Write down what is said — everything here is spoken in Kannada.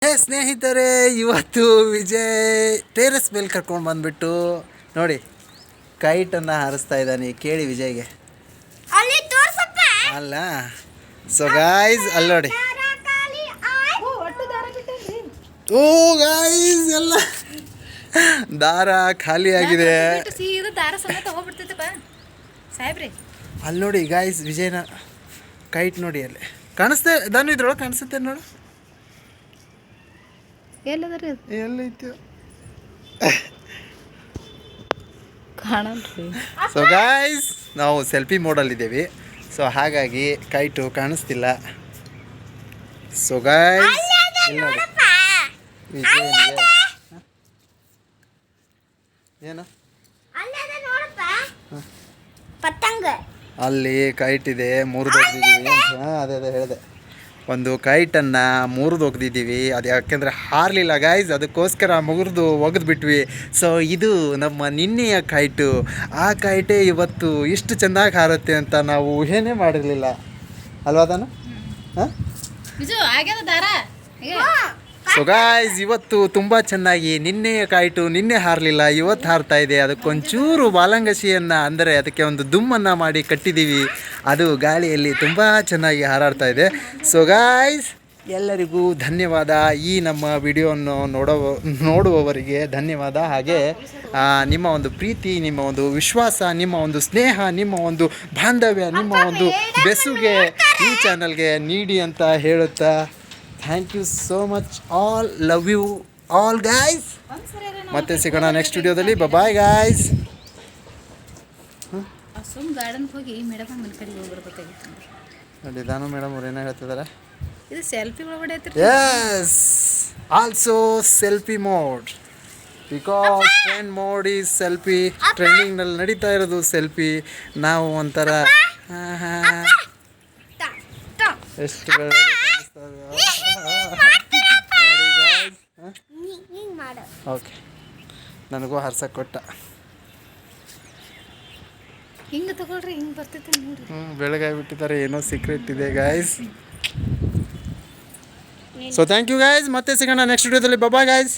ಸ್ನೇಹಿತರೆ, ಇವತ್ತು ವಿಜಯ್ ಟೆರೆಸ್ ಮೇಲೆ ಕರ್ಕೊಂಡು ಬಂದ್ಬಿಟ್ಟು ನೋಡಿ ಕೈಟನ್ನು ಹಾರಿಸ್ತಾ ಇದ್ದಾನೆ. ಕೇಳಿ ವಿಜಯ್ಗೆ ಅಲ್ಲ. ಸೊ ಗಾಯ್ಸ್ ಅಲ್ಲಿ ನೋಡಿ, ಓ ಗಾಯ್ಸ್ ಎಲ್ಲ ದಾರ ಖಾಲಿ ಆಗಿದೆ. ಅಲ್ಲಿ ನೋಡಿ ಗಾಯ್ಸ್ ವಿಜಯ್ನ ಕೈಟ್ ನೋಡಿ, ಅಲ್ಲಿ ಕಾಣಿಸ್ತಾ ನಾನು ಇದ್ರೊಳಗೆ ಕಾಣಿಸುತ್ತೆ ನೋಡು. ಎಲ್ಲೈತು ಸೊ ಗಾಯ್ಸ್ ನಾವು ಸೆಲ್ಫಿ ಮೋಡಲ್ಲಿದ್ದೇವೆ. ಸೊ ಹಾಗಾಗಿ ಕೈಟು ಕಾಣಿಸ್ತಿಲ್ಲ. ಸೊ ಗಾಯ್ಸ್ ಏನು ಅಲ್ಲಿ ಕೈಟ್ ಇದೆ, ಮುರಿದೋಗ್ದಿದ್ದೀವಿ. ಹಾಂ ಅದೇ ಹೇಳಿದೆ, ಒಂದು ಕೈಟನ್ನು ಮುರಿದೋಗ್ದಿದ್ದೀವಿ. ಅದು ಯಾಕೆಂದರೆ ಹಾರಲಿಲ್ಲ ಗಾಯ್ಸ್, ಅದಕ್ಕೋಸ್ಕರ ಮುರಿದು ಒಗೆದ್ಬಿಟ್ವಿ. ಸೊ ಇದು ನಮ್ಮ ನಿನ್ನೆಯ ಕೈಟು. ಆ ಕೈಟೇ ಇವತ್ತು ಇಷ್ಟು ಚೆಂದಾಗಿ ಹಾರುತ್ತೆ ಅಂತ ನಾವು ಊಹೆನೇ ಮಾಡಿರಲಿಲ್ಲ ಅಲ್ವಾ ತಾನು? ಹಾಂ ಸೊ ಗಾಯ್ಸ್ ಇವತ್ತು ತುಂಬ ಚೆನ್ನಾಗಿ, ನಿನ್ನೆಯ ಕೈಟು ನಿನ್ನೆ ಹಾರಲಿಲ್ಲ, ಇವತ್ತು ಹಾರ್ತಾ ಇದೆ. ಅದಕ್ಕೊಂಚೂರು ಬಾಲಂಗಶಿಯನ್ನು ಅಂದರೆ ಅದಕ್ಕೆ ಒಂದು ದುಮ್ಮನ್ನು ಮಾಡಿ ಕಟ್ಟಿದ್ದೀವಿ. ಅದು ಗಾಳಿಯಲ್ಲಿ ತುಂಬ ಚೆನ್ನಾಗಿ ಹಾರಾಡ್ತಾ ಇದೆ. ಸೊ ಗಾಯ್ಸ್ ಎಲ್ಲರಿಗೂ ಧನ್ಯವಾದ. ಈ ನಮ್ಮ ವಿಡಿಯೋವನ್ನು ನೋಡುವವರಿಗೆ ಧನ್ಯವಾದ. ಹಾಗೆ ನಿಮ್ಮ ಒಂದು ಪ್ರೀತಿ, ನಿಮ್ಮ ಒಂದು ವಿಶ್ವಾಸ, ನಿಮ್ಮ ಒಂದು ಸ್ನೇಹ, ನಿಮ್ಮ ಒಂದು ಬಾಂಧವ್ಯ, ನಿಮ್ಮ ಒಂದು ಬೆಸುಗೆ ಈ ಚಾನಲ್ಗೆ ನೀಡಿ ಅಂತ ಹೇಳುತ್ತಾ thank you so much. All love you all guys. ಮತ್ತೆ ಸಿಗೋಣ ನೆಕ್ಸ್ಟ್ ವಿಡಿಯೋದಲ್ಲಿ. Bye guys. ನೋಡಿ ನಾನು ಮೇಡಮ್ ಅವ್ರು ಏನೋ ಹೇಳ್ತಿದ್ದಾರೆ. Yes, also selfie mode, because trend mode is selfie. ಟ್ರೆಂಡಿಂಗ್ನಲ್ಲಿ ನಡೀತಾ ಇರೋದು ಸೆಲ್ಫಿ. ನಾವು ಒಂಥರ ಎಷ್ಟು ಓಕೆ, ನನಗೂ ಹರ್ಸಕ್ಕೆ ಕೊಟ್ಟ. ಹಿಂಗೆ ತಗೊಳ್ರಿ, ಹಿಂಗೆ ಬರ್ತೈತೆ ನೋಡಿ. ಬೆಳಗಾಗ್ಬಿಟ್ಟಿದ್ದಾರೆ, ಏನೋ ಸೀಕ್ರೆಟ್ ಇದೆ guys. So thank you guys. ಮತ್ತೆ ಸಿಗೋಣ ನೆಕ್ಸ್ಟ್ ವಿಡಿಯೋದಲ್ಲಿ. Bye guys.